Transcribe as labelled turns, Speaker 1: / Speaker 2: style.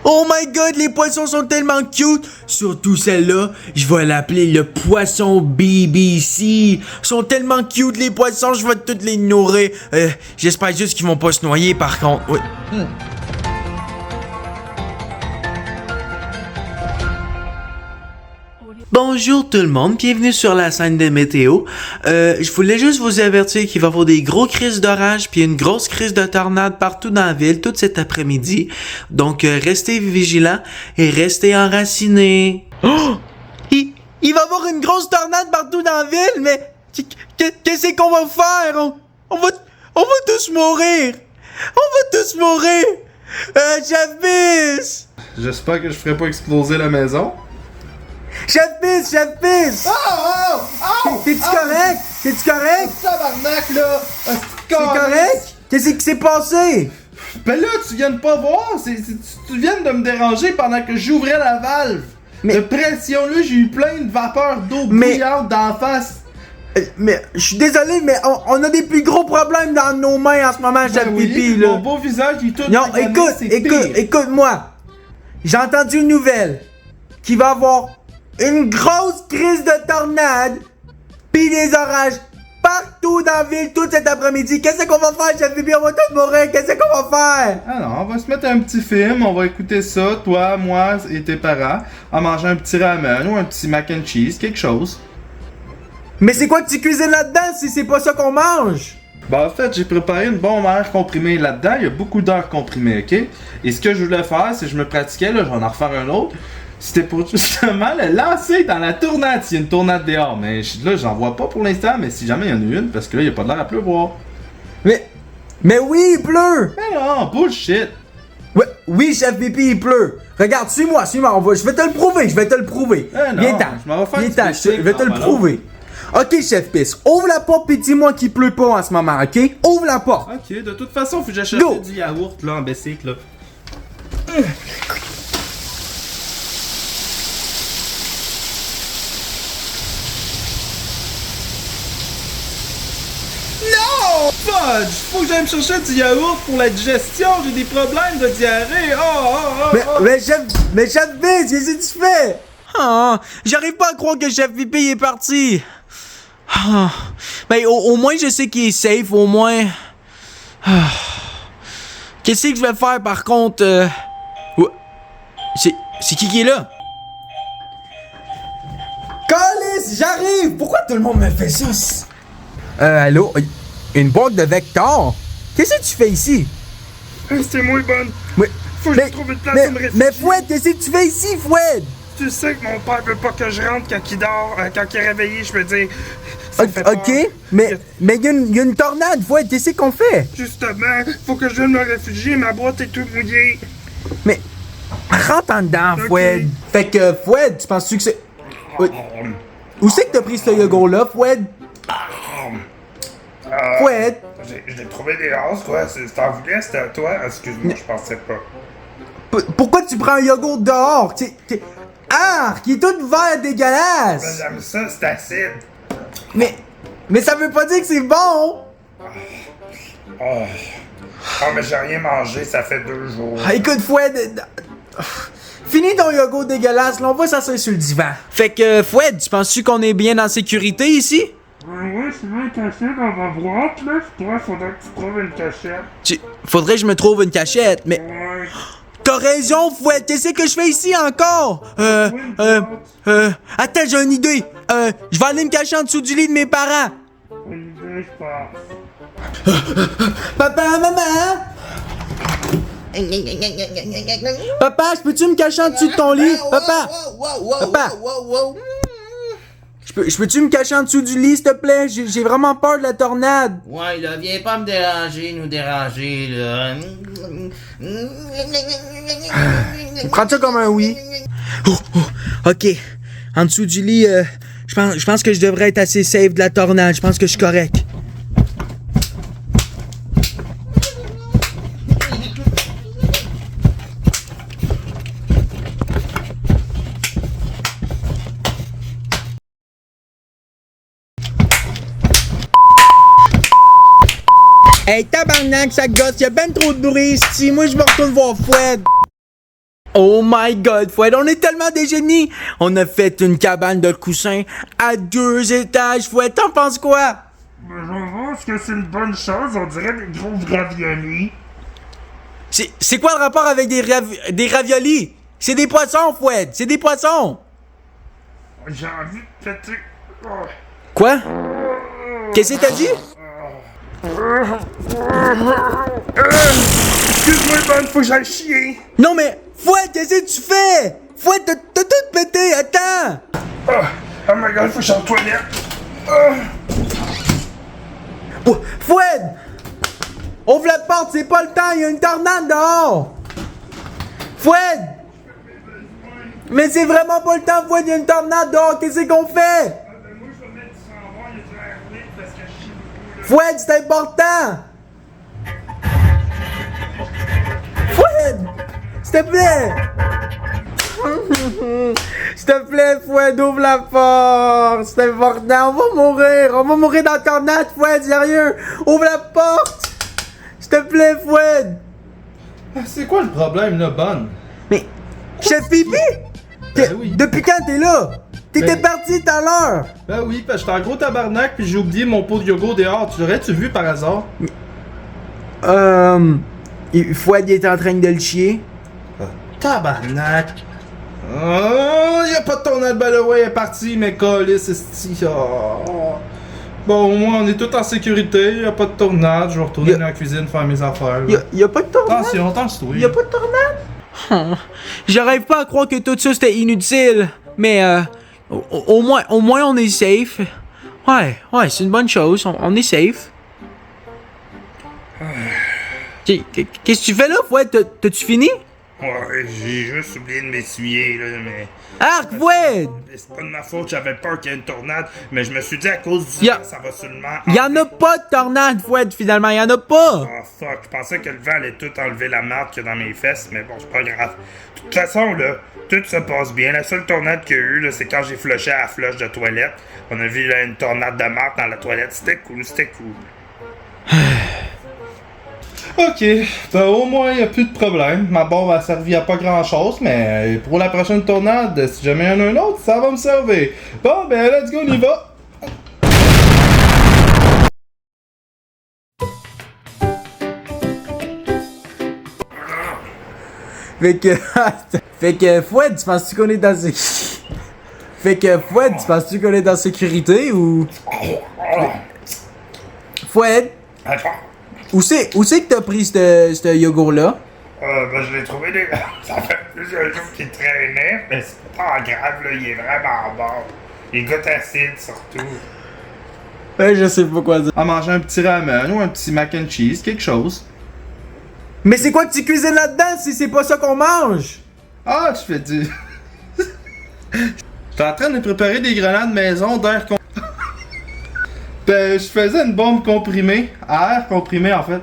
Speaker 1: Oh my god, les poissons sont tellement cute! Surtout celle-là, je vais l'appeler le poisson BBC. Ils sont tellement cute, les poissons, je vais toutes les nourrir. J'espère juste qu'ils vont pas se noyer, par contre. Oui. Bonjour tout le monde, bienvenue sur la scène de météo. Je voulais juste vous avertir qu'il va y avoir des gros crises d'orage puis une grosse crise de tornade partout dans la ville tout cet après-midi. Donc restez vigilants et restez enracinés. Oh! Il va y avoir une grosse tornade partout dans la ville, mais qu'est-ce qu'on va faire? On va tous mourir! On va tous mourir! Chef Bis!
Speaker 2: J'espère que je ferai pas exploser la maison.
Speaker 1: Chef Bis!
Speaker 2: Oh!
Speaker 1: T'es-tu correct? T'es-tu correct?
Speaker 2: Tabarnak, là!
Speaker 1: C'est correct? Qu'est-ce qui s'est passé?
Speaker 2: Ben là, tu viens de pas voir! Tu viens de me déranger pendant que j'ouvrais la valve!
Speaker 1: Mais-
Speaker 2: De pression, là, j'ai eu plein de vapeur d'eau
Speaker 1: Mais-
Speaker 2: bouillante d'en face!
Speaker 1: Mais je suis désolé, mais on a des plus gros problèmes dans nos mains en ce moment, Chef Pipi, là.
Speaker 2: Mon beau visage, il est tout
Speaker 1: Non,
Speaker 2: magané, c'est pire.
Speaker 1: écoute-moi. J'ai entendu une nouvelle qu'il va y avoir une grosse crise de tornade pis des orages partout dans la ville tout cet après-midi. Qu'est-ce qu'on va faire, Chef Pipi? On va tous mourir. Qu'est-ce qu'on va faire?
Speaker 2: Ah non, on va se mettre un petit film, on va écouter ça, toi, moi et tes parents, en mangeant un petit ramen ou un petit mac and cheese, quelque chose.
Speaker 1: Mais c'est quoi que tu cuisines là-dedans si c'est pas ça qu'on mange?
Speaker 2: Ben en fait, j'ai préparé une bombe à air comprimée là-dedans, il y a beaucoup d'air comprimé, ok? Et ce que je voulais faire, c'est que je me pratiquais, là, je vais en refaire un autre, c'était pour justement le lancer dans la tornade, s'il y a une tornade dehors. Mais là, j'en vois pas pour l'instant, mais si jamais il y en a une, parce que là, il y a pas de l'air à pleuvoir.
Speaker 1: Mais oui, il pleut!
Speaker 2: Mais non, bullshit!
Speaker 1: Ouais, oui, Chef Pipi, il pleut. Regarde, suis-moi, je vais te le prouver.
Speaker 2: Eh non,
Speaker 1: Viens t'en.
Speaker 2: je m'en vais faire
Speaker 1: Viens
Speaker 2: du
Speaker 1: t'en,
Speaker 2: fishing,
Speaker 1: je vais te le
Speaker 2: voilà.
Speaker 1: prouver. Ok, Chef Piss, ouvre la porte et dis-moi qu'il pleut pas en ce moment, ok? Ouvre la porte.
Speaker 2: Ok, de toute façon, faut que j'achète
Speaker 1: Go!
Speaker 2: du yaourt, là, en bicycle, là. Non! Fudge! Faut que j'aille me chercher du yaourt pour la digestion, j'ai des problèmes de diarrhée!
Speaker 1: Mais Chef Piss, qu'est-ce que tu fais? Ah, j'arrive pas à croire que Chef Pipi est parti. Ah, mais au moins je sais qu'il est safe, au moins. Ah. Qu'est-ce que je vais faire par contre? Ouais. C'est qui est là? Calice, j'arrive! Pourquoi tout le monde me fait ça? Allô? Une boîte de Vector? Qu'est-ce que tu fais ici?
Speaker 3: C'est moi, bonne.
Speaker 1: Mais,
Speaker 3: Faut que je trouve une place pour me réfugier.
Speaker 1: mais Fouette, qu'est-ce que tu fais ici, Fouette?
Speaker 3: Tu sais que mon père veut pas que je rentre quand il dort, quand il est réveillé, je veux dire. Ça me fait peur.
Speaker 1: Ok, mais il y a une tornade, Fouette, qu'est-ce qu'on fait?
Speaker 3: Justement, faut que je vienne me réfugier, ma boîte est toute mouillée.
Speaker 1: Mais rentre en dedans,
Speaker 3: Ok.
Speaker 1: Fouette. Fait que, Fouette, tu penses-tu que c'est... Oui. Où c'est que t'as pris ce yogourt-là, Fouette? Fouette?
Speaker 3: Je l'ai trouvé des races, quoi. T'en voulais, c'était à toi. Excuse-moi, je pensais pas.
Speaker 1: Pourquoi tu prends un yogourt dehors? Ah, qui est tout vert dégueulasse!
Speaker 3: Ben, j'aime ça, c'est acide.
Speaker 1: Mais ça veut pas dire que c'est bon!
Speaker 3: Oh. Ah, mais j'ai rien mangé, ça fait 2 jours.
Speaker 1: Ah, écoute, Fouette... Finis ton yogourt dégueulasse, là, on va s'asseoir sur le divan. Fait que, Fouette, tu penses-tu qu'on est bien en sécurité ici?
Speaker 3: Ouais, je veux une cachette dans ma boîte, là. Toi, faudrait que tu trouves une cachette.
Speaker 1: Faudrait que je me trouve une cachette, mais...
Speaker 3: Ouais.
Speaker 1: T'as raison, Fouette, qu'est-ce que je fais ici encore? Attends, j'ai une idée. Je vais aller me cacher en dessous du lit de mes parents.
Speaker 3: Bonne idée, je pense.
Speaker 1: Papa, maman! Papa, je peux-tu me cacher en dessous de ton lit? Papa! Papa! Je peux-tu me cacher en dessous du lit, s'il te plaît? J'ai vraiment peur de la tornade.
Speaker 4: Ouais, là, viens pas me déranger, nous déranger, là.
Speaker 1: Prends ça comme un oui. Ok. En dessous du lit, je pense que je devrais être assez safe de la tornade. Je pense que je suis correct. Hey, tabarnak, ça gosse, y'a ben trop de bruit ici. Moi, je me retourne voir Fouette. Oh my god, Fouad, on est tellement des génies! On a fait une cabane de coussins à 2 étages, Fouad, t'en penses quoi?
Speaker 3: Ben, je pense que c'est une bonne chose, on dirait des gros raviolis.
Speaker 1: C'est quoi le rapport avec des raviolis? C'est des poissons, Fouad, c'est des poissons!
Speaker 3: J'ai envie de péter. Oh.
Speaker 1: Quoi? Qu'est-ce que t'as dit?
Speaker 3: Excuse-moi, bonne, faut que j'aille chier.
Speaker 1: Non mais, Fouad, qu'est-ce que tu fais? Fouad, t'as tout pété, attends!
Speaker 3: Oh my god, faut que j'aille aux toilettes.
Speaker 1: Oh, Fouad! Ouvre la porte, c'est pas le temps, il y a une tornade dehors! Fouad! Mais c'est vraiment pas le temps, Fouad, il y a une tornade dehors, qu'est-ce qu'on fait?
Speaker 3: Moi, je vais mettre du savon, il y a du air libre parce que je chie beaucoup, là.
Speaker 1: Fouad, c'est important! Fouad! S'il te plaît! S'il te plaît, Fouad, ouvre la porte! C'est important, on va mourir dans la tornade, Fouad, sérieux! Ouvre la porte! S'il te plaît, Fouad!
Speaker 2: C'est quoi le problème, là, bonne?
Speaker 1: Mais, Chef Pipi?
Speaker 2: Ben oui.
Speaker 1: Depuis quand t'es là? T'étais
Speaker 2: Ben-
Speaker 1: parti tout à l'heure!
Speaker 2: Ben oui, parce que j'étais en gros tabarnak puis j'ai oublié mon pot de yogourt dehors. Tu l'aurais-tu vu par hasard?
Speaker 1: Fouad, il est en train de le chier.
Speaker 2: Tabarnak! Oh, y'a pas de tornade, by the way, elle est partie, mais câlisse, esti. Oh. Bon, au moins, on est tous en sécurité, y'a pas de tornade, je vais retourner dans la cuisine faire mes affaires. Là.
Speaker 1: Y a pas de tornade?
Speaker 2: Attention, attention,
Speaker 1: Y a pas de tornade? J'arrive pas à croire que tout ça c'était inutile. Mais au moins on est safe. Ouais, c'est une bonne chose. On est safe. Qu'est-ce que tu fais là, Fouad? T'as-tu fini?
Speaker 3: Ouais, j'ai juste oublié de m'essuyer, là, mais...
Speaker 1: Arc, Fouad!
Speaker 3: C'est pas de ma faute, j'avais peur qu'il y ait une tornade, mais je me suis dit à cause du vent, ça va seulement...
Speaker 1: Y'en a pas de tornade, Fouad, finalement, y'en a pas!
Speaker 3: Oh fuck, je pensais que le vent allait tout enlever la marde qu'il y a dans mes fesses, mais bon, c'est pas grave. De toute façon, là, tout se passe bien. La seule tornade qu'il y a eu, là, c'est quand j'ai flushé à la flush de toilette. On a vu là, une tornade de marde dans la toilette. C'était cool, c'était cool.
Speaker 2: Ok, ben au moins y'a plus de problème. Ma bombe a servi à pas grand chose, mais pour la prochaine tornade, si jamais y'en a un autre, ça va me servir. Bon, ben let's go, on y va!
Speaker 1: Fait que Fouad, tu penses-tu qu'on est dans Fait que Fouad, tu penses-tu qu'on est dans sécurité ou... Fouad,
Speaker 3: Attends.
Speaker 1: où c'est que t'as pris ce yogourt-là?
Speaker 3: Ben, je l'ai trouvé ça fait plusieurs jours qu'il traînait, mais c'est pas grave, là, il est vraiment bon. Il goûte acide, surtout.
Speaker 1: Je sais pas quoi dire.
Speaker 2: À manger un petit ramen ou un petit mac and cheese, quelque chose.
Speaker 1: Mais c'est quoi que tu cuisines là-dedans si c'est pas ça qu'on mange?
Speaker 2: Ah, tu fais du... J'étais en train de préparer des grenades maison d'air comprimé. Ben, je faisais une bombe comprimée, à air comprimé en fait.